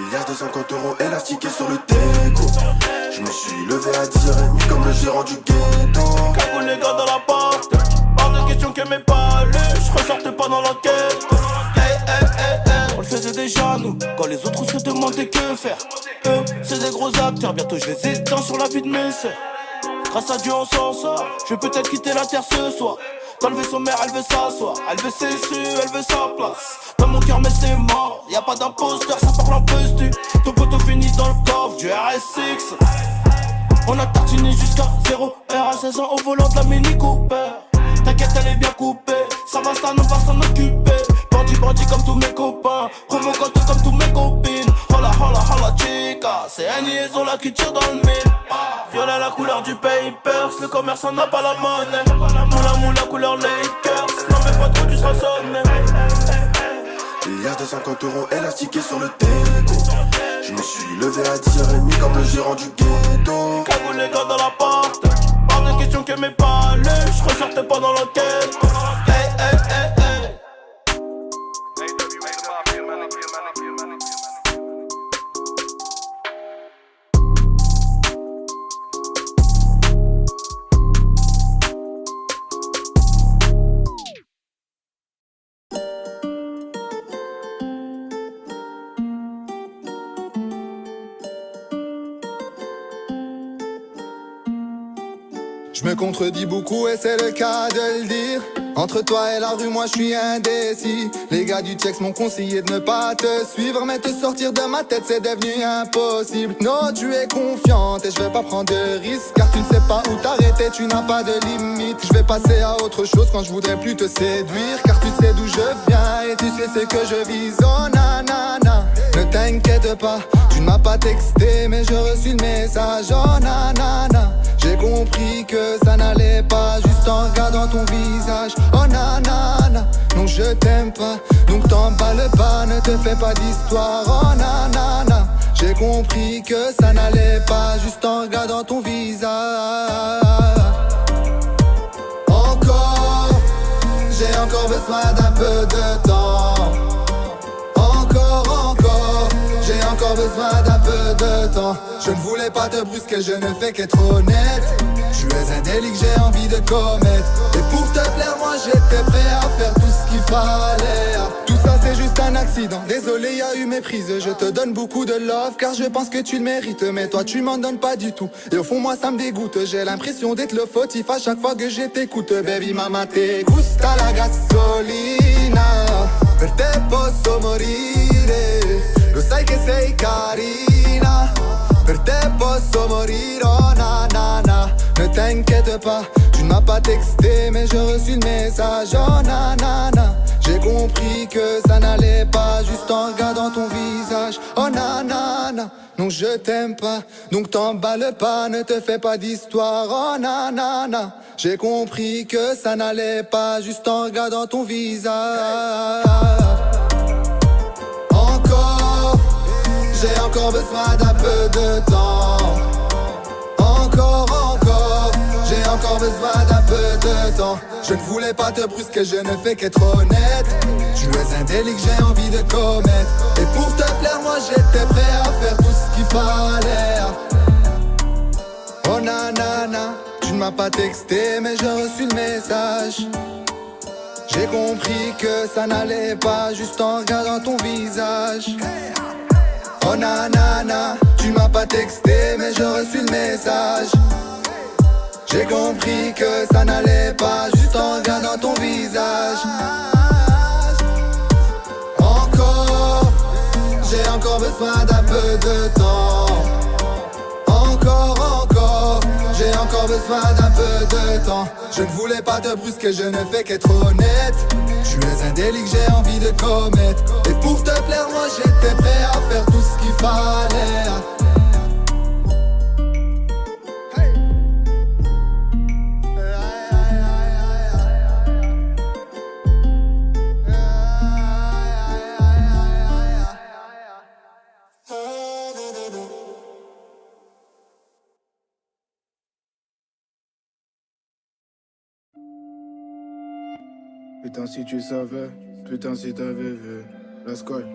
Milliards de 50 € élastiqués sur le déco. Je me suis levé à 10h30 comme le gérant du ghetto. Cagou les gars dans la porte. Hors de question que mes pas lu. Je ressortais pas dans l'enquête. On le faisait déjà nous. Quand les autres se demandaient que faire. Eux, c'est des gros acteurs. Bientôt je les éteins sur la vie de mes sœurs. Grâce à Dieu on s'en sort. Je vais peut-être quitter la terre ce soir. Dans le vaisseau mère elle veut s'asseoir. Elle veut ses su, elle veut sa place. Dans mon cœur mais c'est mort. Y'a pas d'imposteur, ça parle en postu. Ton poteau finit dans le coffre du RS6. On a tartiné jusqu'à 0 R à 16 ans au volant de la Mini Cooper. T'inquiète elle est bien coupée. Ça va ça on va s'en occuper. Bandit comme tous mes copains. Provocante comme tous mes copines. Hola chica. C'est un liaison là qui tire dans le mille. Violet la couleur du papers. Le commerçant n'a pas la monnaie. Moula couleur Lakers. Non mais pas trop tu seras sonné. Milliards de 50 € élastiqués sur le déco. Je me suis levé à 10h30 comme le gérant du ghetto. Cagou les gars dans la porte. Hors de question que mes pas lu. Je ressortais pas dans l'enquête. Je me contredis beaucoup et c'est le cas de le dire. Entre toi et la rue, moi je suis indécis. Les gars du texte m'ont conseillé de ne pas te suivre, mais te sortir de ma tête c'est devenu impossible. Non, tu es confiante et je vais pas prendre de risques, car tu ne sais pas où t'arrêter, tu n'as pas de limite. Je vais passer à autre chose quand je voudrais plus te séduire, car tu sais d'où je viens et tu sais ce que je vise. Oh nanana, ne t'inquiète pas, tu ne m'as pas texté mais j'ai reçu le message. Oh nanana, j'ai compris que ça n'allait pas juste en regardant ton visage. Oh nanana, non je t'aime pas, donc t'emballe pas, ne te fais pas d'histoire. Oh nanana, j'ai compris que ça n'allait pas juste en regardant ton visage. Encore, j'ai encore besoin d'un peu de temps. Encore, j'ai encore besoin d'un peu de temps. Je ne voulais pas te brusquer, je ne fais qu'être honnête. Tu es un délit que j'ai envie de commettre. Et pour te plaire, moi j'étais prêt à faire tout ce qu'il fallait. Tout ça c'est juste un accident, désolé y a eu méprise. Je te donne beaucoup de love car je pense que tu le mérites. Mais toi tu m'en donnes pas du tout, et au fond moi ça me dégoûte. J'ai l'impression d'être le fautif à chaque fois que je t'écoute. Baby mama te gusta la gasolina, per te posso morire. Lo sai che sei carina, per te posso morire. Oh na na na, ne t'inquiète pas, tu ne m'as pas texté mais j'ai reçu le message. Oh na na na, j'ai compris que ça n'allait pas juste en regardant ton visage. Oh na na na, non je t'aime pas, donc t'emballe pas, ne te fais pas d'histoire. Oh na na na, j'ai compris que ça n'allait pas juste en regardant ton visage. Encore, j'ai encore besoin d'un peu de temps. Encore, j'ai encore besoin d'un peu de temps. Je ne voulais pas te brusquer, je ne fais qu'être honnête. Tu es un délit que j'ai envie de commettre. Et pour te plaire, moi j'étais prêt à faire tout ce qu'il fallait. Oh nanana, tu ne m'as pas texté mais j'ai reçu le message. J'ai compris que ça n'allait pas juste en regardant ton visage. Oh nanana, tu m'as pas texté mais j'ai reçu le message. J'ai compris que ça n'allait pas juste en regardant ton visage. Encore, j'ai encore besoin d'un peu de temps. Encore, j'ai encore besoin d'un peu de temps. Je ne voulais pas te brusquer, je ne fais qu'être honnête. Tu es un délit que j'ai envie de commettre. Et pour te plaire, moi j'étais prêt à faire tout ce qu'il fallait. Putain si tu savais, putain si t'avais vu la scoille.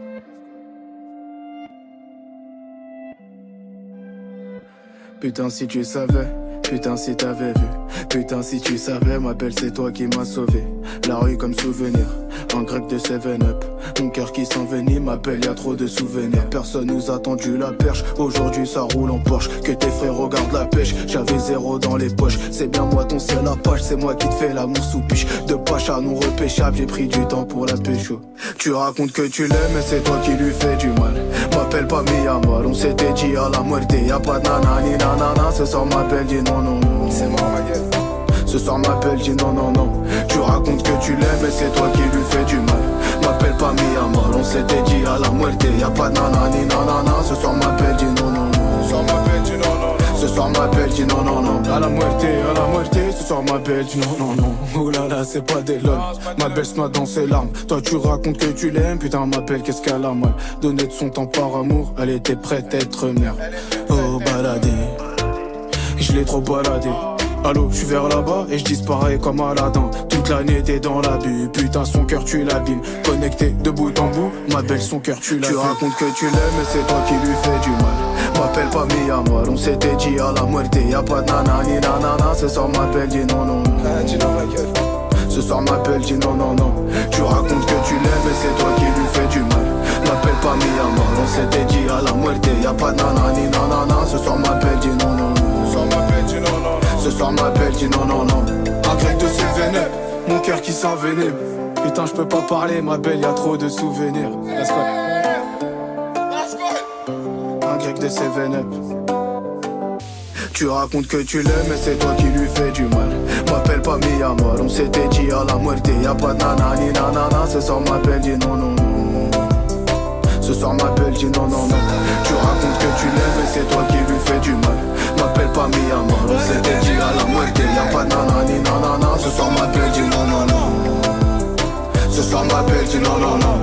Putain si tu savais, putain si t'avais vu. Putain si tu savais, ma belle c'est toi qui m'as sauvé. La rue comme souvenir, un grec de 7-up. Mon cœur qui s'envenime, ma belle y'a trop de souvenirs. Personne nous a tendu la perche, aujourd'hui ça roule en Porsche. Que tes frères regardent la pêche, j'avais 0 dans les poches. C'est bien moi ton seul apache, c'est moi qui te fais l'amour sous piche. De pacha non repêchable, j'ai pris du temps pour la pécho. Tu racontes que tu l'aimes, mais c'est toi qui lui fais du mal. M'appelle pas Miyamar, on s'était dit à la muerte. Y'a pas de nanani nanana, ce soir ma belle dit non non non. C'est mort ma gueule. Ce soir m'appelle, dis non non non. Tu racontes que tu l'aimes et c'est toi qui lui fais du mal. M'appelle pas Miyamar, on s'était dit à la muerte. Y'a pas de nanani nanana. Ce soir m'appelle, dis non non non. Ce soir m'appelle, dis non non non. Ce soir m'appelle, dis non non non. À la muerte, ce soir m'appelle, dis non non non. Oh là là, c'est pas des lol. Ma belle se noie dans ses larmes. Toi tu racontes que tu l'aimes, putain m'appelle, qu'est-ce qu'elle a mal. Donner de son temps par amour, elle était prête à être mère. Oh baladé, je l'ai trop baladé. Allô, je suis vers là-bas et je disparais comme Aladdin. Toute l'année t'es dans l'abus, putain son cœur tu l'abîmes. Connecté de bout en bout, ma belle son cœur tu l'abîmes. Tu racontes que tu l'aimes et c'est toi qui lui fais du mal. M'appelle pas Miyamar, on s'était dit à la muerte. Y'a pas de nanani nanana, ce soir m'appelle, dis non non non. Dis non ma gueule. Ce soir m'appelle, dis non non non. Tu racontes que tu l'aimes et c'est toi qui lui fais du mal. M'appelle pas Miyamar, on s'était dit à la muerte. Y'a pas de nanani nanana, ce soir m'appelle, dis non non non. Ce soir m'appelle, dis non non non. Ce soir m'appelle, dis non non non. Un grec de 7-up, mon cœur qui s'envenime. Putain je peux pas parler ma belle, y'a trop de souvenirs. Let's go. Un grec de 7-up. Tu racontes que tu l'aimes et c'est toi qui lui fais du mal. M'appelle pas Miyamar, on s'était dit à la muerte. Y'a pas de nanani nanana. Ce soir m'appelle, dis non non non. Ce soir m'appelle, dis non non non. Tu racontes que tu l'aimes et c'est toi qui lui fais du mal. M'appelle pas Miyamar, on s'était dit à la muerte. Y'a pas de nanani nanana. Ce soir m'appelle, dis non non non. Ce soir m'appelle, dis non non non.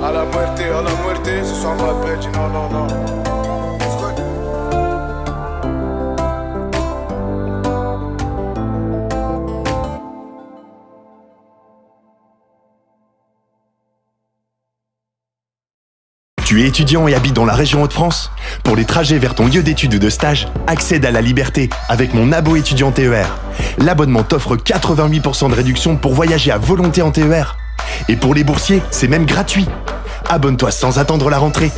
À la muerte, ce soir m'appelle, dis non non non. Tu es étudiant et habites dans la région Hauts-de-France ? Pour les trajets vers ton lieu d'études ou de stage, accède à la liberté avec mon abo étudiant TER. L'abonnement t'offre 88% de réduction pour voyager à volonté en TER. Et pour les boursiers, c'est même gratuit. Abonne-toi sans attendre la rentrée.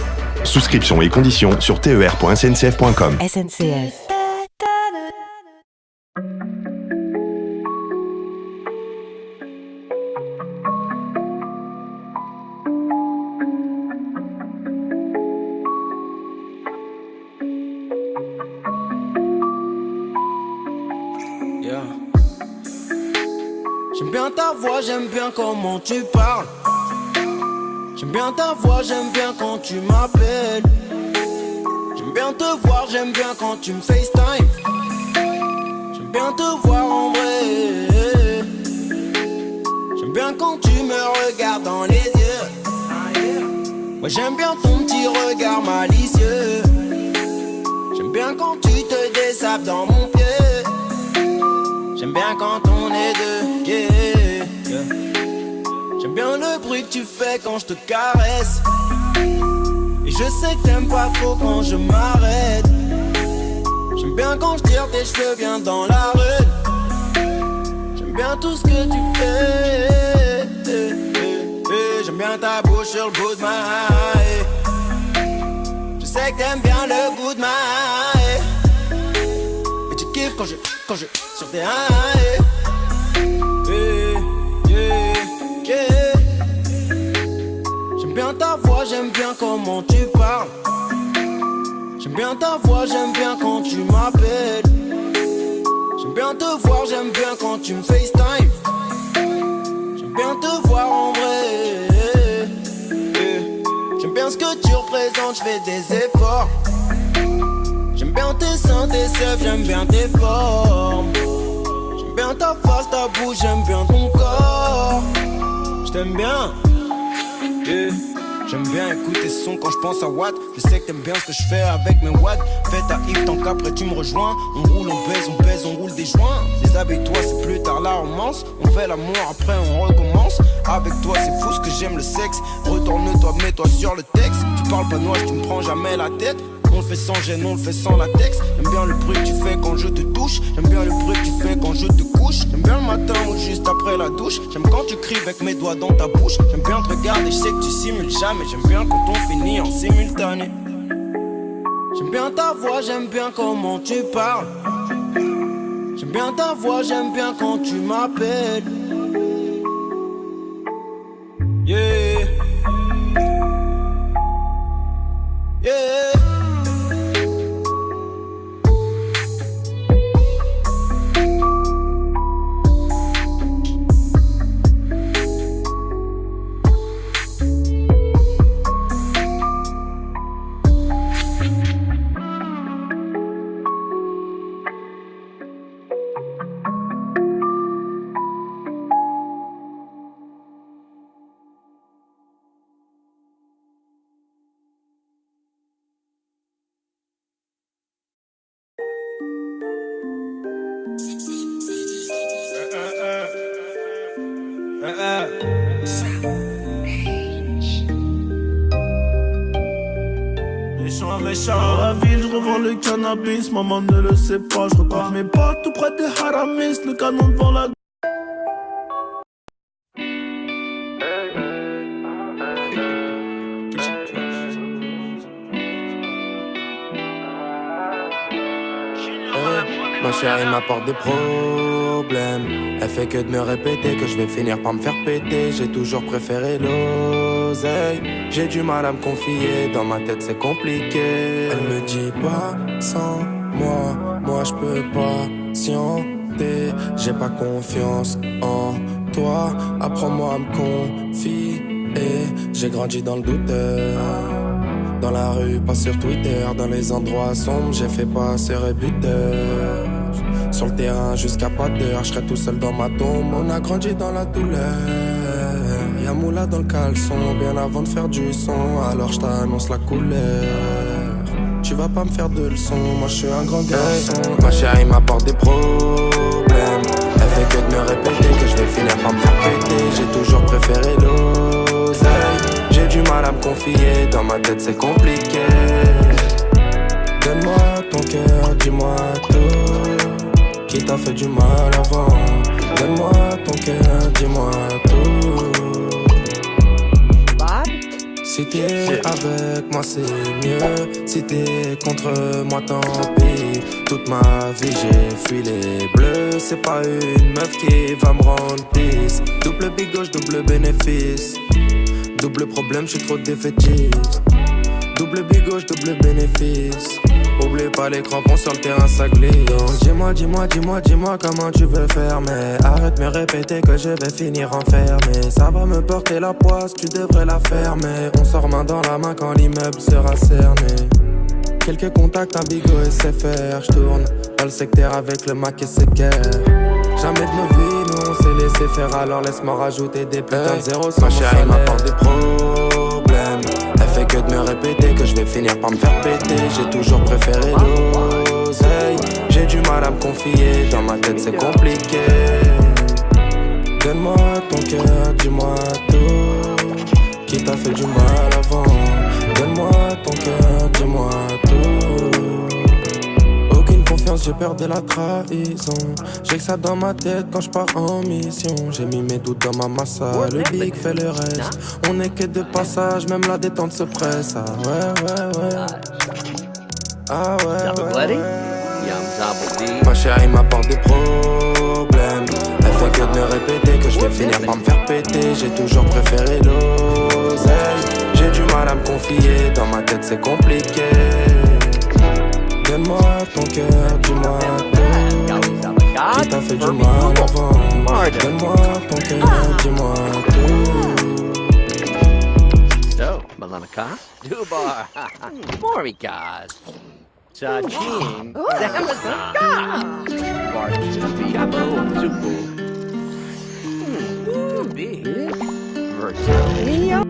Souscription et conditions sur ter.sncf.com. SNCF. J'aime bien ta voix, j'aime bien comment tu parles. J'aime bien ta voix, j'aime bien quand tu m'appelles. J'aime bien te voir, j'aime bien quand tu me FaceTime. J'aime bien te voir en vrai. J'aime bien quand tu me regardes dans les yeux. Moi j'aime bien ton petit regard malicieux. J'aime bien quand tu te dessapes dans mon pied. J'aime bien quand on est deux, yeah, yeah. J'aime bien le bruit que tu fais quand je te caresse. Et je sais que t'aimes pas trop quand je m'arrête. J'aime bien quand je tire tes cheveux bien dans la rue. J'aime bien tout ce que tu fais. J'aime bien ta bouche sur le bout de ma haie. Je sais que t'aimes bien le goût de ma haie. Et tu kiffes quand je sur tes haie. J'aime bien ta voix, j'aime bien comment tu parles. J'aime bien ta voix, j'aime bien quand tu m'appelles. J'aime bien te voir, j'aime bien quand tu me FaceTime. J'aime bien te voir en vrai. J'aime bien ce que tu représentes, je fais des efforts. J'aime bien tes seins, tes seufs, j'aime bien tes formes. J'aime bien ta face, ta bouche, j'aime bien ton corps. Je t'aime bien, yeah. J'aime bien écouter ce son quand je pense à Watt. Je sais que t'aimes bien ce que je fais avec mes watts. Fais ta hip tant qu'après tu me rejoins. On roule, on pèse, on roule des joints. Déshabille-toi, c'est plus tard la romance. On fait l'amour, après on recommence. Avec toi c'est fou ce que j'aime le sexe. Retourne-toi, mets-toi sur le texte. Tu parles pas noir, tu me prends jamais la tête. On le fait sans gêne, on le fait sans latex. J'aime bien le bruit que tu fais quand je te touche. J'aime bien le bruit que tu fais quand je te couche. J'aime bien le matin ou juste après la douche. J'aime quand tu cries avec mes doigts dans ta bouche. J'aime bien te regarder, je sais que tu simules jamais. J'aime bien quand on finit en simultané. J'aime bien ta voix, j'aime bien comment tu parles. J'aime bien ta voix, j'aime bien quand tu m'appelles. Yeah. Yeah. Dans la ville, je revends le cannabis, maman ne le sait pas. Je repars mes pas tout près des haramis, le canon devant la. Ma chérie m'apporte des problèmes. Elle fait que de me répéter que je vais finir par me faire péter. J'ai toujours préféré l'oseille. J'ai du mal à me confier, dans ma tête c'est compliqué. Elle me dit pas sans moi, moi je peux pas patienter. J'ai pas confiance en toi, apprends-moi à me confier. J'ai grandi dans le douteur. Dans la rue, pas sur Twitter. Dans les endroits sombres, j'ai fait passer buteur. Sur le terrain jusqu'à pas d'heure, je serai tout seul dans ma tombe. On a grandi dans la douleur. Y'a moula dans le caleçon, bien avant de faire du son. Alors je t'annonce la couleur. Tu vas pas me faire de leçons, moi je suis un grand garçon. Ma chérie m'apporte des problèmes. Elle fait que de me répéter que je vais finir par me faire péter. J'ai toujours préféré l'oseille. J'ai du mal à me confier, dans ma tête c'est compliqué. Donne-moi ton cœur, dis-moi tout. Qui t'a fait du mal avant? Donne-moi ton cœur, dis-moi tout. Si t'es avec moi c'est mieux. Si t'es contre moi tant pis. Toute ma vie j'ai fui les bleus. C'est pas une meuf qui va me rendre pisse. Double big gauche, double bénéfice. Double problème, je suis trop défaitiste. Double big gauche, double bénéfice. Oublie pas les crampons sur le terrain, ça glisse. Donc dis-moi comment tu veux faire. Mais arrête de me répéter que je vais finir enfermé. Ça va me porter la poisse, tu devrais la fermer. On sort main dans la main quand l'immeuble sera cerné. Quelques contacts, un bigot et c'est faire. J'tourne dans le secteur avec le Mac et ses guerres. Jamais de nos vies, nous on s'est laissé faire. Alors laisse-moi rajouter des putains de zéro. Ma chérie m'apporte des problèmes. Elle fait que de me répéter que je vais finir par me faire péter. J'ai toujours préféré l'oseille. J'ai du mal à me confier, dans ma tête c'est compliqué. Donne-moi ton cœur, dis-moi tout. Qui t'a fait du mal avant? Donne-moi ton cœur, dis-moi tout. Aucune confiance, j'ai peur de la trahison. J'ai que ça dans ma tête quand je pars en mission. J'ai mis mes doutes dans ma massa, le big fait le reste. On est que de passage, même la détente se presse. Ah ouais. Ah ouais. Ma chérie m'apporte des problèmes. Elle fait que de me répéter que je vais finir par me faire péter. J'ai toujours préféré l'oseille. J'ai du mal à me confier, dans ma tête c'est compliqué. Donne-moi ton cœur, dis-moi tout. Qui t'a fait du mal avant? Donne-moi ton cœur, dis-moi tout. So, Malanika, Dubar, Morikas, Sajim, Zamazaka, Bartubi, Abu, Zubu, Big, Versailles.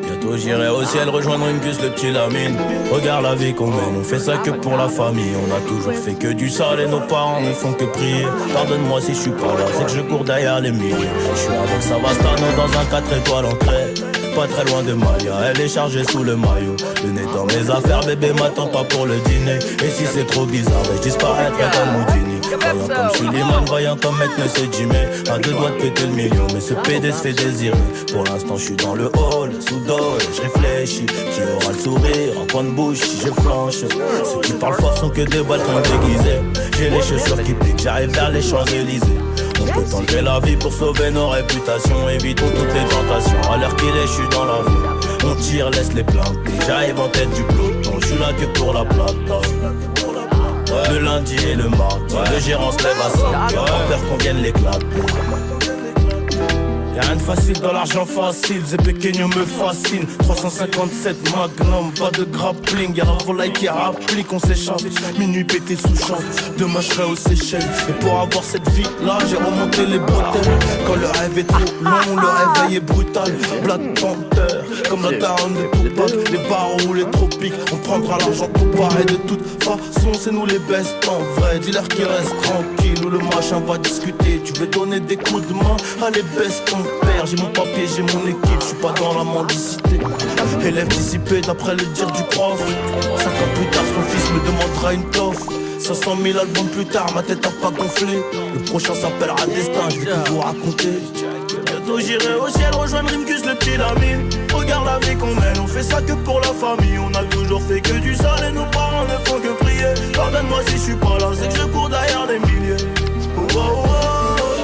Bientôt j'irai au ciel, rejoindre une gus, le petit Lamine. Regarde la vie qu'on mène, on fait ça que pour la famille. On a toujours fait que du sale et nos parents ne font que prier. Pardonne-moi si je suis pas là, c'est que je cours derrière les milliers. Je suis avec Savastano dans un 4 étoiles en crête. Pas très loin de Malia, elle est chargée sous le maillot. Le nez dans mes affaires, bébé m'attend pas pour le dîner. Et si c'est trop bizarre, je disparaîtrai comme Houdini. Voyant comme Suleiman, voyant comme Mec ne sait Jimmy. À deux doigts de péter le million, mais ce PD se fait désirer. Pour l'instant je suis dans le hall, sous dos et je réfléchis. Qui aura le sourire, en coin de bouche si je flanche. Ceux qui parlent fort sont que des balcons déguisés. J'ai les chaussures qui piquent, j'arrive vers les Champs-Élysées. On peut enlever la vie pour sauver nos réputations. Évitons toutes les tentations, à l'heure qu'il est, je suis dans la vie. On tire, laisse les plaintes, j'arrive en tête du peloton. Je suis là que pour la plata. Le lundi et le mardi, le gérant se lève à 5 heures, peur qu'on vienne l'éclater. Y'a rien de facile dans l'argent facile, Zé Pequeño me fascine. 357 Magnum, pas de grappling. Y'a la volaille qui rapplique, on s'échappe. Minuit pété sous champ, demain je serai aux Seychelles. Et pour avoir cette vie là, j'ai remonté les bretelles. Quand le rêve est trop long, le réveil est brutal. Black Panther, comme la daronne de Tupac. Les barreaux, les tropiques, on prendra l'argent pour pareil. De toute façon, c'est nous les best en vrai. Dis-leur qu'ils restent tranquilles, ou le machin va discuter. Tu veux donner des coups de main, allez baisse ton père. J'ai mon papier, j'ai mon équipe, je suis pas dans la mendicité. Élève dissipé d'après le dire du prof. 5 ans plus tard, son fils me demandera une toffe. 500 000 albums plus tard, ma tête a pas gonflé. Le prochain s'appellera Destin, je vais tout vous raconter. Bientôt j'irai au ciel rejoindre Rimkus, le petit Lamine. Regarde la vie qu'on mène, on fait ça que pour la famille. On a toujours fait que du sale et nos parents ne font que prier. Pardonne-moi si je suis pas là, c'est que je cours derrière les milliers. Oh, oh, oh,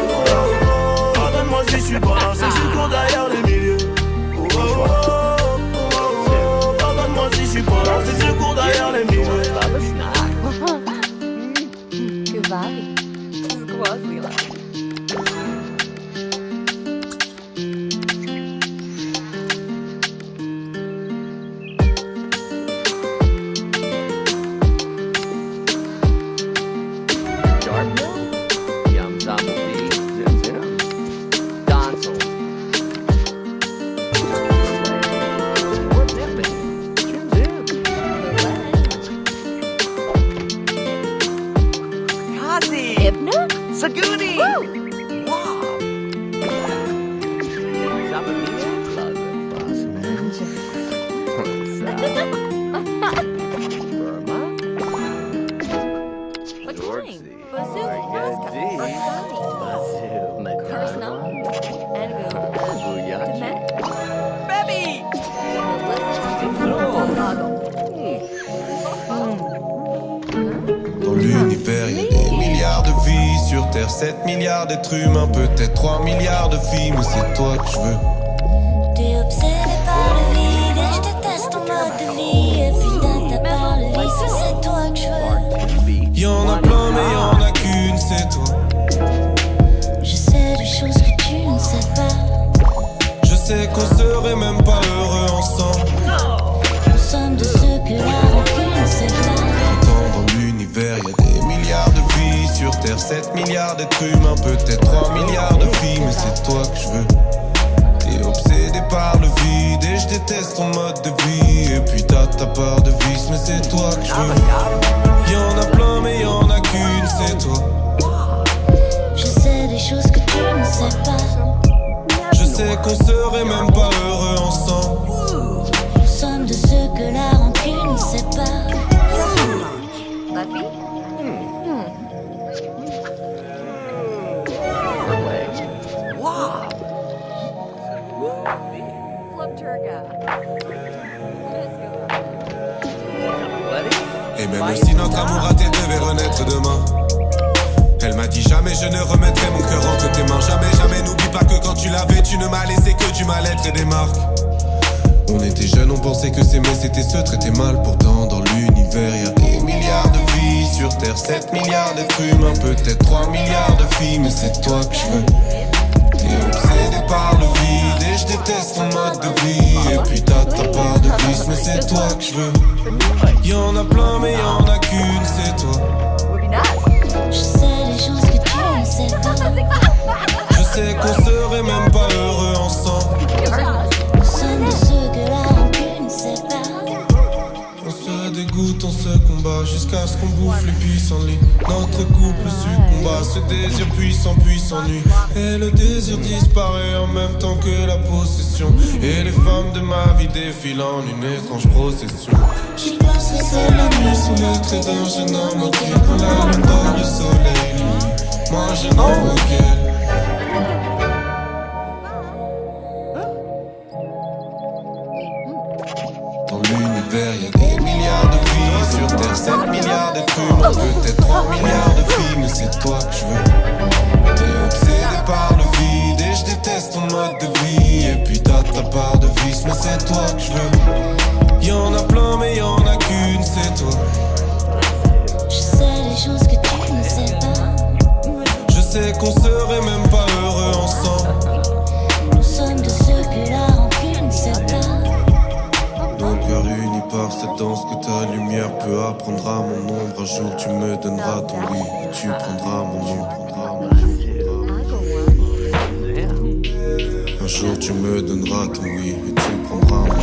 oh, oh. Pardonne-moi si je suis pas là, c'est que je cours derrière les milliers. Oh, oh, oh, oh, oh. Pardonne-moi si je suis pas là, c'est que je cours derrière les milliers. Dans l'univers, il y a des milliards de vies sur Terre, 7 milliards d'êtres humains, peut-être 3 milliards de filles, mais c'est toi que je veux. T'es obsédé par le vide et je déteste ton mode de vie. Et putain, t'as pas le vice, c'est toi que je veux. Y'en a plein, mais y'en a qu'une, c'est toi. Je sais des choses que tu ne sais pas. Je sais qu'on serait même pas heureux ensemble. Nous sommes de ceux que la rancune sépare. Pourtant dans l'univers, y a des milliards de vies sur Terre, 7 milliards d'êtres humains, peut-être 3 milliards de filles, mais c'est toi que je veux. T'es obsédé par le vide et je déteste ton mode de vie. Et puis t'as ta part de vice, mais c'est toi que je veux. Y'en a plein, mais y'en a qu'une, c'est toi. Je sais des choses que tu ne sais pas. Je sais qu'on serait même pas heureux ensemble. Nous sommes de ceux que la rancune sépare. Et même si notre amour raté devait renaître demain, elle m'a dit jamais je ne remettrai mon cœur entre tes mains. Jamais, jamais, n'oublie pas que quand tu l'avais, tu ne m'as laissé que du mal-être et des marques. On était jeunes, on pensait que s'aimer c'était se traiter mal. Pourtant dans l'univers y a des milliards de vies sur Terre, 7 milliards d'êtres humains, peut-être 3 milliards de filles, mais c'est toi que je veux. T'es obsédé par le vide et je déteste ton mode de vie. Et puis t'as ta part de vice, mais c'est toi que je veux. Y'en a plein mais y'en a qu'une, c'est toi. Je sais des choses que tu ne sais pas. Je sais qu'on serait même pas heureux ensemble. Nous sommes de ceux que la rancune sépare. dégoûte, on se combat jusqu'à ce qu'on bouffe les pissenlits. Notre couple succomba, ce désir puissant puis s'ennuie. Et le désir disparaît en même temps que la possession. Et les femmes de ma vie défilent en une étrange procession. J'y passerai seul la nuit sous le trait d'un jeune homme qui, quand la lune dort, le soleil lui, moi je n'en veux qu'elle. Y'a des milliards de vies sur Terre, 7 milliards d'êtres humains, peut-être 3 milliards de filles, mais c'est toi que je veux. T'es obsédé par le vide et je déteste ton mode de vie. Et puis t'as ta part de vice, mais c'est toi que je veux. Y'en a plein mais y'en a qu'une, c'est toi. Je sais les choses que tu ne sais pas. Je sais qu'on serait même pas heureux ensemble. Nous sommes de ceux que la rancune sépare. Nos cœurs unis par cette danse que ta lumière peut apprendre à mon ombre. Un jour tu me donneras ton oui et tu prendras mon nom. Un jour tu me donneras ton oui et tu prendras mon nom.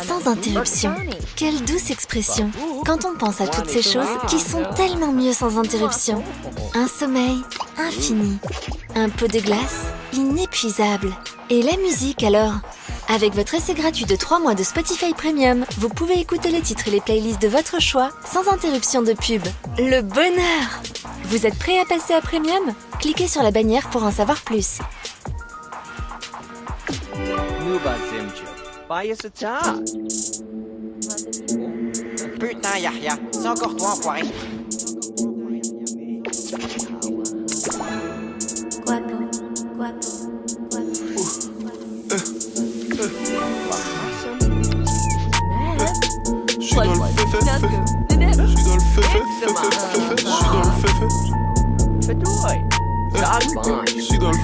Sans interruption. Quelle douce expression. Quand on pense à toutes ces choses qui sont tellement mieux sans interruption. Un sommeil infini. Un pot de glace inépuisable. Et la musique alors? Avec votre essai gratuit de 3 mois de Spotify Premium, vous pouvez écouter les titres et les playlists de votre choix sans interruption de pub. Le bonheur! Vous êtes prêt à passer à Premium? Cliquez sur la bannière pour en savoir plus. Putain, Yahya, c'est encore toi, enfoiré. Je suis dans le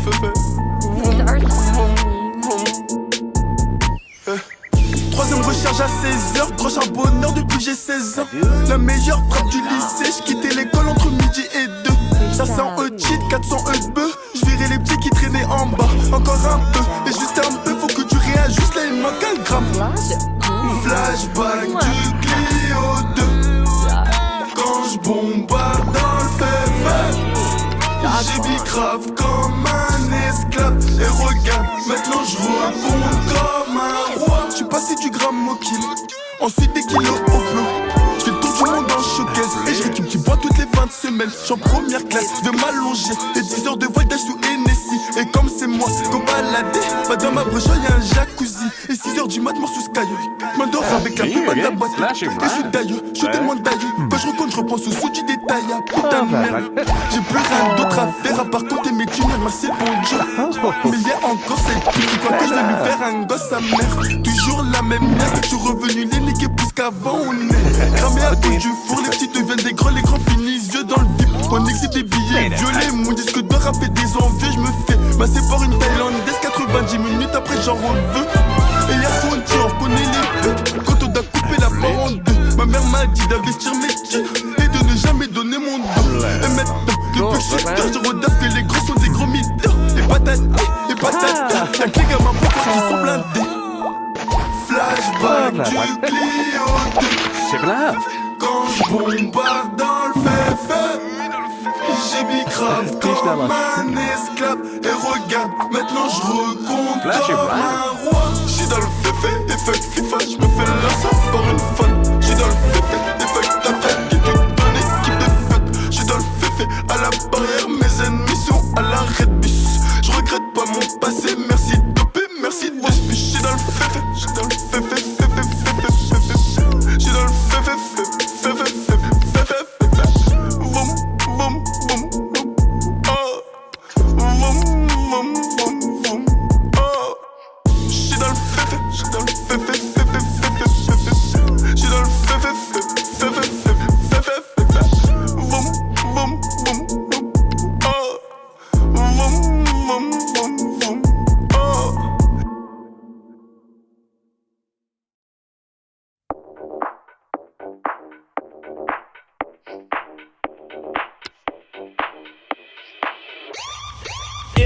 Troisième recharge à 16h, prochain bonheur depuis j'ai 16 ans. La meilleure frappe du lycée, j'quittais l'école entre midi et 2. Ça sent cheat, 400 bœufs. J'virais les petits qui traînaient en bas. Encore un peu, et juste un peu, faut que tu réajustes, là il manque un gramme. Flashback du Clio 2. Quand j'bombarde dans le féfé, j'ai bicrave comme un esclave. Et regarde, maintenant j'rebonde comme un roi. J'suis passé du gramme au kill, ensuite des kilos au plomb. J'fais le tour du monde en showcase et j'récume petit bois toutes les fins de semaine. J'suis en première classe, de m'allonger et 10 heures de voltage sous Hennessy. Et comme c'est moi qu'on baladait, bah dans ma broche y'a un jacuzzi. Et 6h du mat, mort sous Sky. J'm'endors avec la plus bonne de la boîte. Et j'suis d'ailleurs, j'suis tellement d'ailleurs. Quand j'recompte, j'reprends sous du détail. Ah putain de merde, j'ai plus rien d'autre à faire à part compter mes thunes. Merci bon Dieu. Mais y'a encore cette pute qui croit que j'vais lui faire un gosse à mère. Toujours la même merde, j'suis revenu les niquer plus qu'avant. On est cramé à cause du four. Les petits deviennent des grands, les grands finissent yeux dans le vip. On exhibe des billets violets. Mon disque de rap et des envieux. J'me fais masser par une thaïlandaise. 90 minutes après j'en reveux. Et y'a son tir, on reconnaît les putes. Quand on a coupé la part en deux, ma mère m'a dit d'investir mes thunes et de ne jamais donner mon dos. Et maintenant, depuis que je suis tard, je redaffe que les gros sont des gros mythos. Et patate, et patate, y'a que les gamins pourquoi qui sont blindés. Flashback du Clio 2. C'est grave. Quand j'bombarde dans le féfé, j'ai bicrave comme un esclave. Et regarde, maintenant j'recompte comme un roi. J'suis dans le féfé et fuck FIFA, j'me fais la sauce par une fan. J'suis dans le féfé et fuck ta fête qui est toute ton équipe de fête. J'suis dans le féfé à la barrière, mes ennemis sont à l'arrêt de bus. J'regrette pas mon passé, merci de topé, merci de bus. J'suis dans le féfé, j'suis dans le féfé, féfé, féfé, féfé. J'suis dans le féfé, féfé, féfé, féfé, féfé.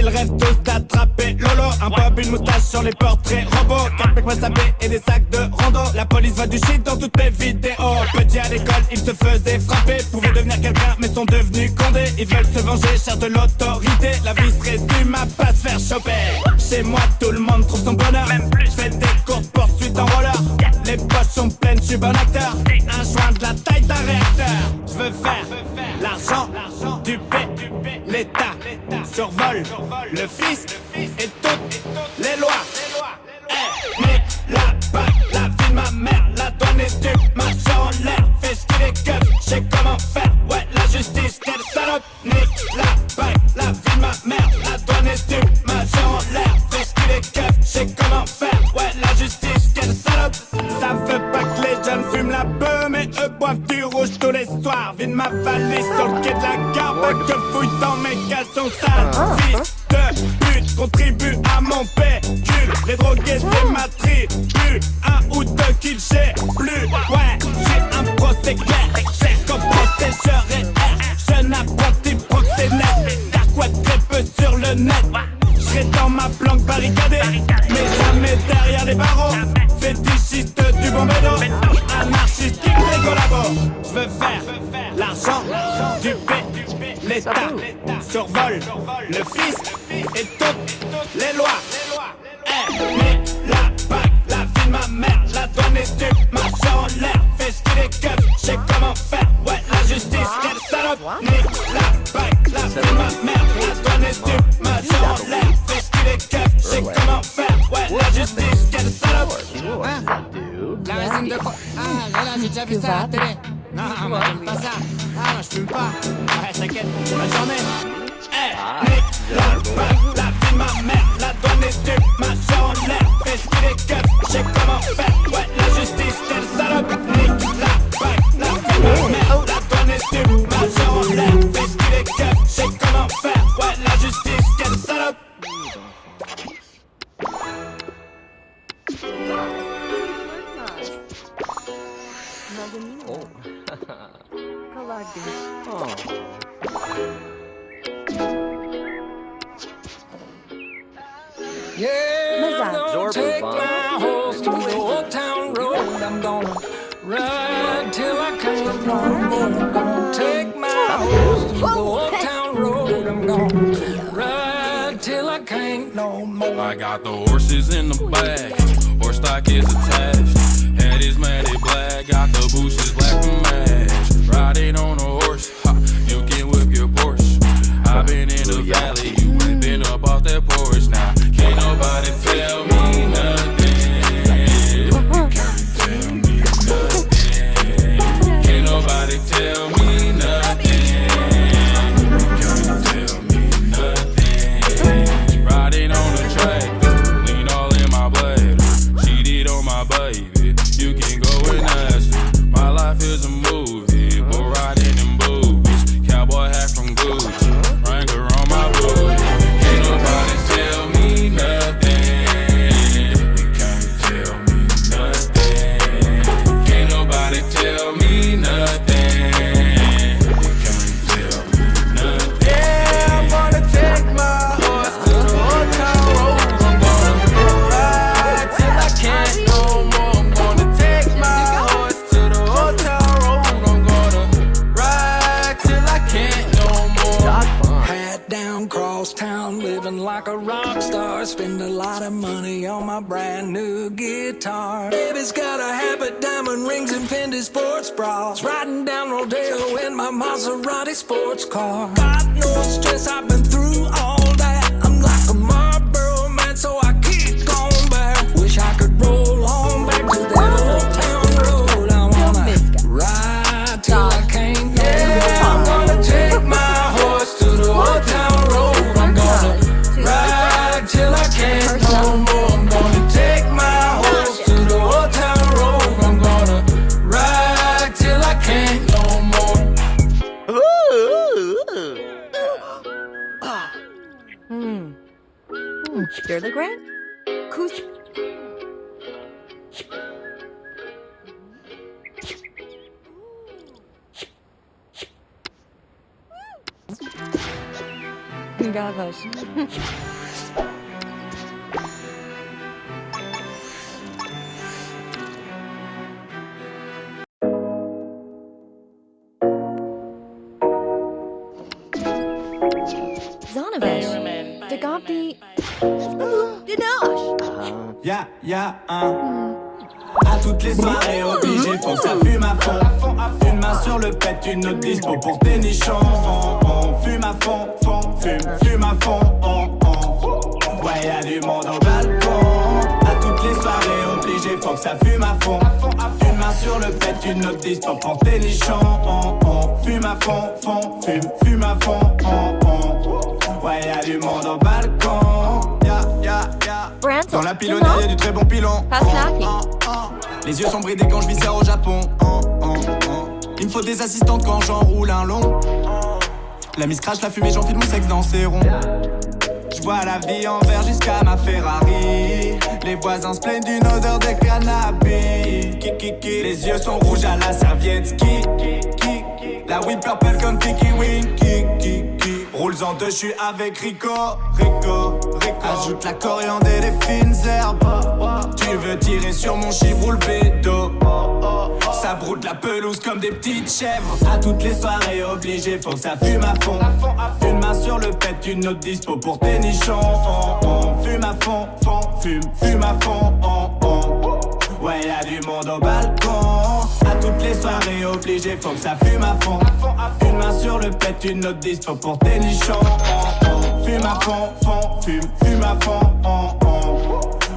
Ils rêvent tous d'attraper Lolo. Un bob, une moustache sur les portraits robots. 4 mecs sapés et des sacs de rando. La police va du shit dans toutes mes vidéos. Petit à l'école, ils se faisaient frapper. Pouvaient devenir quelqu'un mais sont devenus condés. Ils veulent se venger, cher de l'autorité. La vie se résume à pas se faire choper. Chez moi tout le monde trouve son bonheur. Même plus, je fais des courses poursuites en roller. Les poches sont pleines, je suis bon acteur. Un joint de la taille d'un réacteur. Je veux faire l'argent, du P, l'État survole le fisc et toutes les lois. Mais la bague, la vie de ma mère, la douane est du marche en l'air. Fais ce qu'il est keuf, je sais comment faire. Ouais, la justice, quelle salope. Nique la bague, la vie de ma mère, la douane est du marche en l'air. Fais ce qu'il est keuf, je sais comment faire. Ouais, la justice, quelle salope. Ça veut pas que les jeunes fument la beuh, mais eux boivent du rouge tous les soirs. Vide ma valise sur le quai de la gare, pas que fouille dans mes caleçons sales. Fils de pute, contribue à mon pécule. Les drogués c'est ma tribu. Un ou deux kills j'ai plus. Ouais, j'ai un procès clair. J'ai comme protégeur et R. Jeune apprenti proxénète. Dark web très peu sur le net. J'serai dans ma planque barricadée, mais jamais derrière les barreaux. Fétichiste du bon bédo, anarchiste kick les collabos. J'veux faire l'argent, du P, l'État survole le fisc et toutes les lois. Mais la bague, la vie de ma mère, la douane est du marche en l'air. Fais ce qu'il est keuf, j'sais comment faire. Ouais, la justice, quelle salope. Nique la bague, la vie de ma mère, la douane est du marche en l'air. Fais ce qu'il est keuf, j'sais comment faire. Ouais, la justice, quelle salope. La résine de quoi? Ah, là, j'ai déjà vu ça à la télé. Non, moi j'aime pas ça. Ah, moi j'fume pas. Ouais, t'inquiète, bonne journée. Nique la bague, la vie de ma mère, la douane est du marche en l'air. Fais ce qu'il est keuf, j'sais comment faire. Ouais, la justice, quelle salope. Nique la bague, la vie de ma mère, la douane est du marche en l'air. Fais ce qu'il est keuf, j'sais comment faire. Ouais, la justice, quelle salope. Oh. Yeah, I'm gonna take my horse to the old town road. I'm gonna ride till I can't no more. Gonna take my horse to the old town road. I'm gonna ride till I can't no more. I got the horses in the back, horse stock is attached. Head is matted black, got the bushes black to match. Riding on a horse, ha, you can whip your Porsche. I've been in the valley, you ain't been up off that porch. Now, can't nobody tell me nothing. You can't tell me nothing. Can't nobody tell me nothing. You can't tell me nothing. Riding on the track, lean all in my blade. Cheated on my baby, you can go and ask her. My life is a movie, bull riding in boobies. Cowboy hat from Gucci, Wrangler on my booty. Can't nobody tell me nothing. You can't tell me nothing. Can't nobody tell me nothing. You can't tell me nothing. Yeah, I'm gonna take my horse to the old town road. I'm gonna ride till I can't no more. I'm gonna take my horse to the old town road. I'm gonna ride till I can't no more. Hat down, cross town, living like a rock star. Spend a lot of money on my brand new guitar. Baby's got a habit, diamond rings and Fendi sports bras. Riding down Rodeo in my Maserati sports car. Got no stress, I've been through all that. I'm like a Marlboro man, so I kick on back. Wish I could roll on back to that old town road. I wanna ride till I can't no more. I'm gonna take my horse to the old town road. I'm gonna ride till I can't no more. I'm gonna take my horse to the old town road. I'm gonna ride till I can't no more. Cheer the Grand? Cooch. Gavos. Zonovic. De Gompi. Dinoche. À toutes les soirées obligé, faut que ça fume à fond. Une main sur le pet, une autre dispo pour tes nichons. On fume à fond, fume à fond. Ouais, y'a du monde au balcon. À toutes les soirées obligé, faut que ça fume à fond. Une main sur le pet, une autre dispo pour tes nichons. On fume à fond, fume à fond. Ouais, y'a du monde au balcon. Dans la pilonnière, y'a du très bon pilon. Les yeux sont bridés quand je vis ça au Japon. Il me faut des assistantes quand j'enroule un long. La miss crache la fumée, j'enfile mon sexe dans ses ronds. Je vois la vie en vert jusqu'à ma Ferrari. Les voisins se plaignent d'une odeur de cannabis. Les yeux sont rouges à la serviette ski. La weed purple comme Kiki Winky. Roules en deux, j'suis avec Rico. Ajoute la coriandre et les fines herbes. Tu veux tirer sur mon chip, roule bédo. Ça broute la pelouse comme des petites chèvres. À toutes les soirées obligé, faut que ça fume à fond. Une main sur le pet, une autre dispo pour tes nichons. On fume à fond, fume à fond. Ouais, y'a du monde au balcon. À toutes les soirées obligé, faut que ça fume à fond. Une main sur le pet, une autre dispo pour tes nichons. Fume à fond, fume à fond.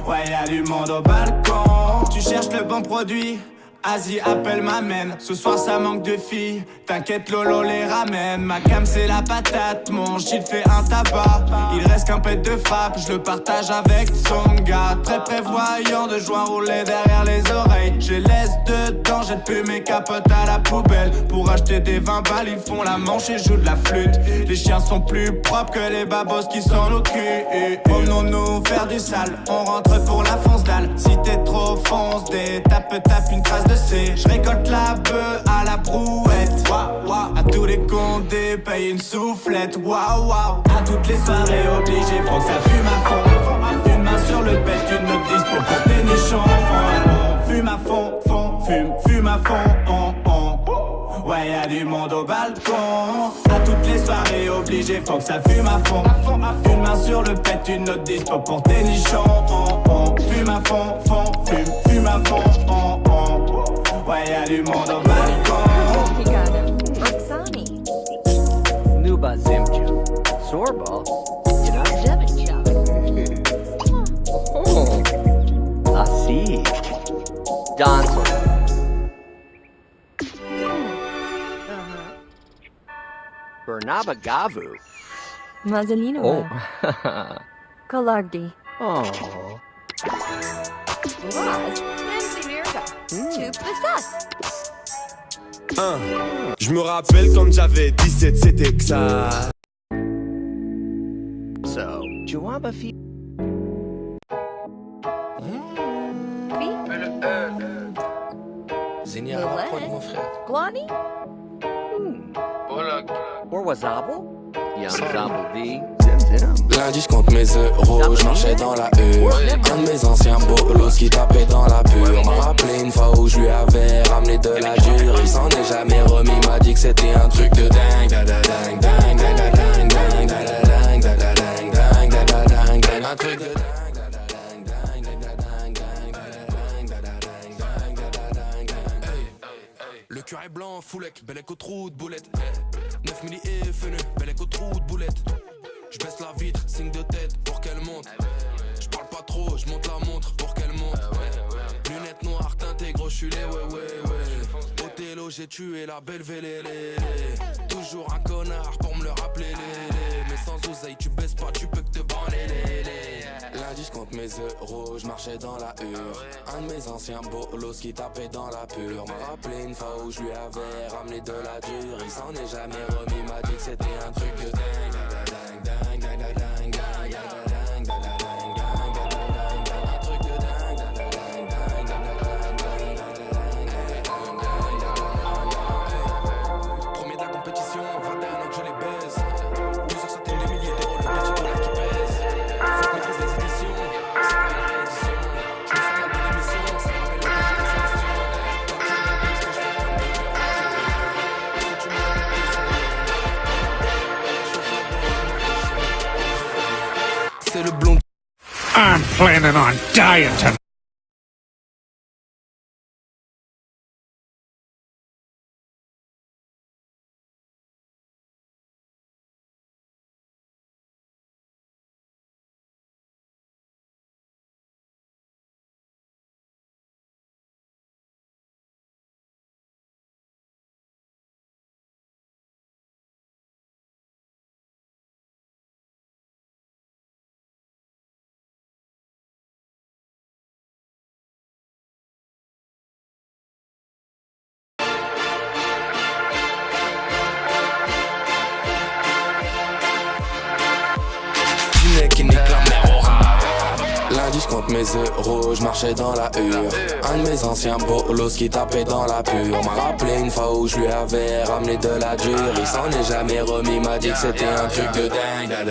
Ouais, y'a du monde au balcon. Tu cherches le bon produit, Asie appelle m'amène. Ce soir ça manque de filles, t'inquiète Lolo les ramène. Ma cam c'est la patate, mon shit fait un tabac. Il reste qu'un pet de frappe, je le partage avec son gars. Très prévoyant de joint rouler derrière les oreilles. Je laisse dedans, jette plus mes capotes à la poubelle. Pour acheter des 20 balles, ils font la manche et jouent de la flûte. Les chiens sont plus propres que les babos qui sont nos culs. Promenons-nous faire du sale, on rentre pour la fonce dalle. Si t'es trop foncé, tape une trace de je récolte la bœuf à la brouette. À tous les condés, paye une soufflette. À toutes les soirées obligé, faut que ça fume à fond. Une main sur le pet, une autre dispo pour tes nichons. On fume à fond, fume à fond. Ouais, y'a du monde au balcon. À toutes les soirées obligé, faut que ça fume à fond. Une main sur le pet, une autre dispo pour tes nichons. On fume à fond, fume à fond. Ouais, y'a du monde au balcon. Oksani. Nuba Zimju. Sorbo. You know? Oh. I see. Danzo. Bernaba Gavu. Mazzolino. Oh. Collardi. Oh. Laz. Nancy Mirka. Tu Passat. Je me rappelle quand j'avais 17, c'était que ça. So, Juwaba Fi. Zénia à la prod, mon frère. Glani. Or Wazabo? Young Zabo D. Lundi je compte mes euros, je marchais dans la hure. Un de mes anciens bolos qui tapait dans la pure. M'a rappelé une fois où je lui avais ramené de la dure. Il s'en est jamais remis, m'a dit que c'était un truc de dingue. Un truc de dingue. Le cœur est blanc, foulec, bellec au trou de boulette. 9 milli et fenu, bellec au trou de boulette. Je baisse la vitre, signe de tête pour qu'elle monte. Je parle pas trop, je monte la montre pour qu'elle monte. Lunettes noires teintées, gros, je suis les ouais. Othello, j'ai tué la belle vélélé. Toujours un connard pour me le rappeler. Mais sans oseille, tu baisses pas, tu peux que te branler. Lundi, je compte mes euros, je marchais dans la hure. Un de mes anciens bolos qui tapait dans la pure. M'a rappelé une fois où je lui avais ramené de la dure. Il s'en est jamais remis, m'a dit que c'était un truc de dingue. Premier de la compétition, 21 ans que je les baise. Plusieurs centaines de milliers d'euros planning on dying tonight. Qui nique la mer au rap. Lundi je compte mes euros, je marchais dans la hure. Un de mes anciens bolos qui tapait dans la pure m'a rappelé une fois où je lui avais ramené de la dure. Il s'en est jamais remis, m'a dit que c'était un truc de dingue. Un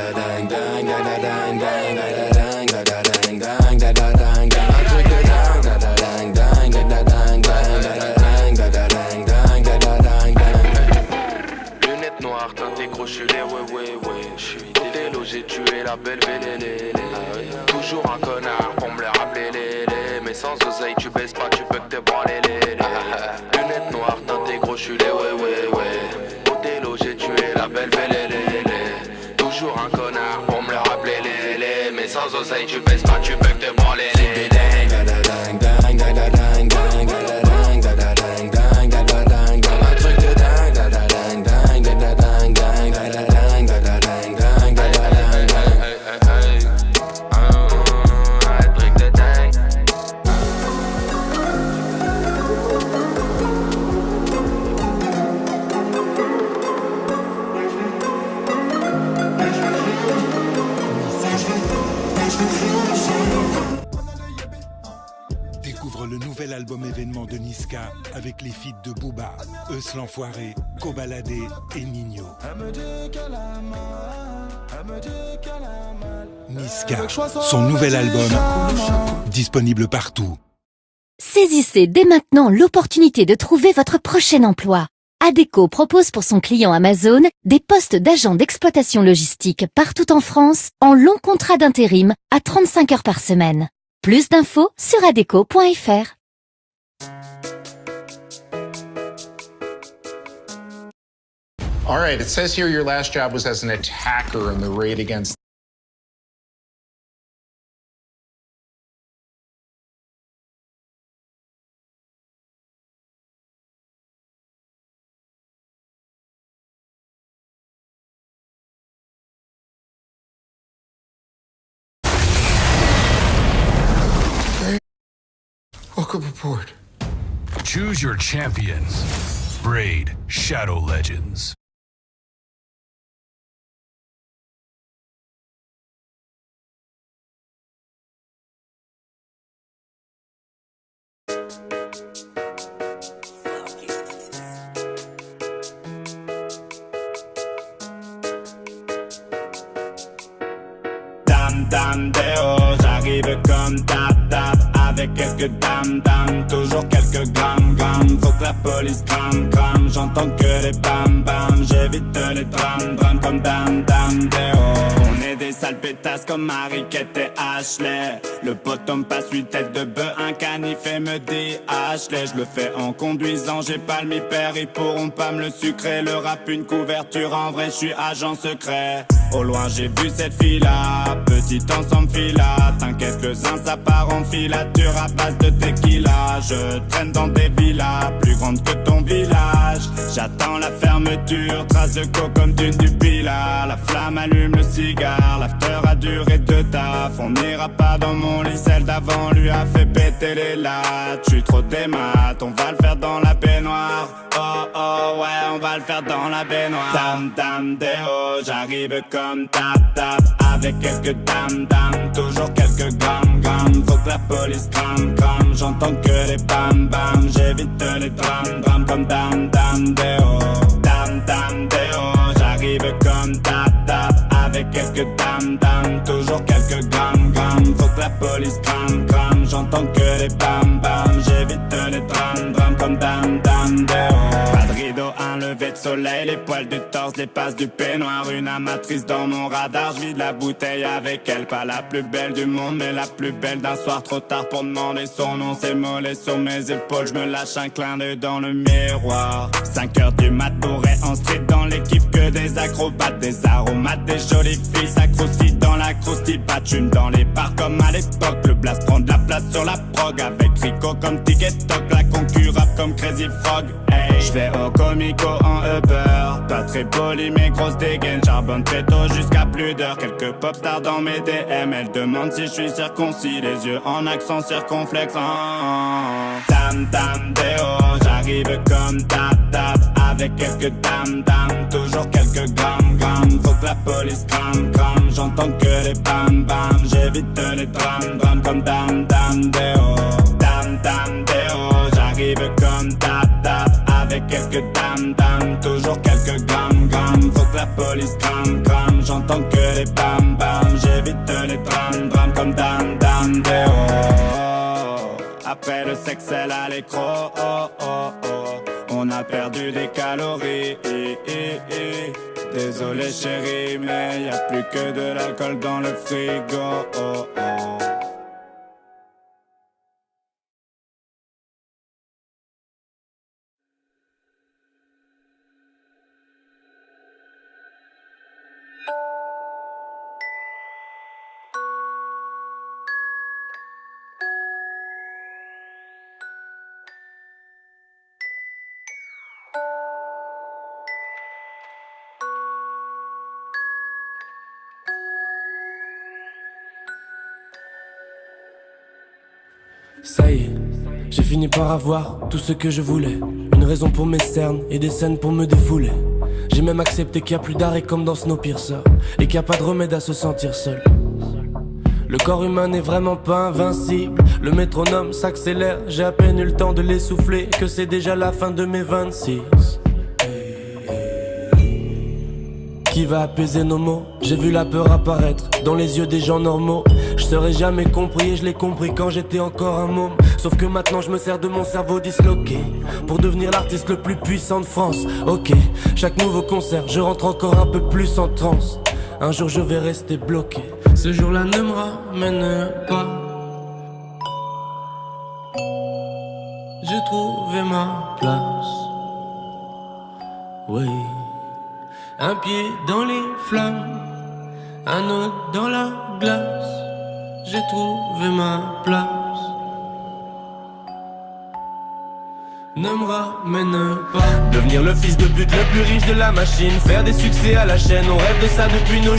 truc de lunettes noires, teintées crochulées, ouais. J'suis délo, j'ai tué la belle vélélé. Toujours un connard pour me le rappeler, mais sans oseille tu baisses pas, tu peux que te branler, lunettes noires, teintées crochulées, ouais. Au délo, j'ai tué la belle vélélé. Toujours un connard pour me le rappeler, mais sans oseille tu baisses pas, tu peux que te branler, Découvre le nouvel album événement de Niska avec les feats de Booba, Eus l'Enfoiré, Kobalade et Nino. Niska, son nouvel album, disponible partout. Saisissez dès maintenant l'opportunité de trouver votre prochain emploi. Adecco propose pour son client Amazon des postes d'agent d'exploitation logistique partout en France en long contrat d'intérim à 35 heures par semaine. Plus d'infos sur adecco.fr. All right, it says here your last job was as an attacker in the raid against... Welcome aboard. Choose your champions. Raid Shadow Legends. Dame déo, j'arrive comme tap avec quelques dames, toujours quelques grammes, faut que la police crame, j'entends que les bam j'évite les drames comme dame déo. On est des sales pétasses comme Mariquette et Ashley. Le poteau me passe 8 têtes de bœuf, un canif et me dit Ashley. Je le fais en conduisant, j'ai pas le mi-père, ils pourront pas me le sucrer. Le rap une couverture, en vrai je suis agent secret. Au loin j'ai vu cette fille-là, petit ensemble fila. T'inquiète le zin ça part en filature à base de tequila. Je traîne dans des villas, plus grandes que ton village. J'attends la fermeture, trace de co comme dune du Pilat. La flamme allume le cigare, l'after a duré 2 taf. On n'ira pas dans mon lit, celle d'avant lui a fait péter les lattes. J'suis trop démat, on va le faire dans la baignoire. Oh ouais, on va le faire dans la baignoire. Dame déo, j'arrive comme tap avec quelques dames, toujours quelques grammes. Faut que la police crame, j'entends que les bam j'évite les drames comme dame déo. Dame déo, j'arrive comme tap avec quelques dames, toujours quelques grammes. Faut que la police crame, j'entends que les bam j'évite les drames comme dame déo. Pas de rideau, un lever de soleil, les poils du torse, les passes du peignoir. Une amatrice dans mon radar, je vide la bouteille avec elle. Pas la plus belle du monde, mais la plus belle d'un soir. Trop tard pour demander son nom, ses mollets sur mes épaules. Je me lâche un clin d'œil dans le miroir. 5h du mat, bourré en street dans l'équipe, que des acrobates, des aromates, des jolies filles s'accroustillent dans la croustille. Une dans les bars comme à l'époque. Le blast prend de la place sur la prog, avec Rico comme TikTok, la concu rap comme Crazy Frog. Hey, j'vais au comico en Uber, pas très poli mais grosse dégaine. Charbonne très tôt jusqu'à plus d'heures. Quelques pop stars dans mes DM. Elle demande si je suis circoncis, les yeux en accent circonflexe. Tam tam déo, j'arrive comme tap tap, avec quelques dam dam, toujours quelques grammes grammes. Faut que la police crame crame, j'entends que les bam bam. J'évite les drames drames comme dam dam déo. Dam dam déo, j'arrive comme tap tap, avec quelques dam dam, toujours quelques grammes grammes. Faut que la police crame crame, j'entends que les bam bam. J'évite les drames drames comme dam dam déo. Après le sexe, elle a l'écro, oh, oh, oh. On a perdu des calories, désolé chérie, mais y a plus que de l'alcool dans le frigo, oh, oh. Ça y est, j'ai fini par avoir tout ce que je voulais. Une raison pour mes cernes et des scènes pour me défouler. J'ai même accepté qu'il n'y a plus d'arrêt comme dans Snowpiercer, et qu'il n'y a pas de remède à se sentir seul. Le corps humain n'est vraiment pas invincible. Le métronome s'accélère, j'ai à peine eu le temps de l'essouffler, que c'est déjà la fin de mes 26. Qui va apaiser nos mots? J'ai vu la peur apparaître dans les yeux des gens normaux. Je serais jamais compris et je l'ai compris quand j'étais encore un môme. Sauf que maintenant je me sers de mon cerveau disloqué pour devenir l'artiste le plus puissant de France. Ok, chaque nouveau concert je rentre encore un peu plus en transe. Un jour je vais rester bloqué, ce jour-là ne me ramène pas. J'ai trouvé ma place. Oui. Un pied dans les flammes, un autre dans la glace. J'ai trouvé ma place. Ne me ramène pas. Devenir le fils de pute le plus riche de la machine, faire des succès à la chaîne, on rêve de ça depuis nos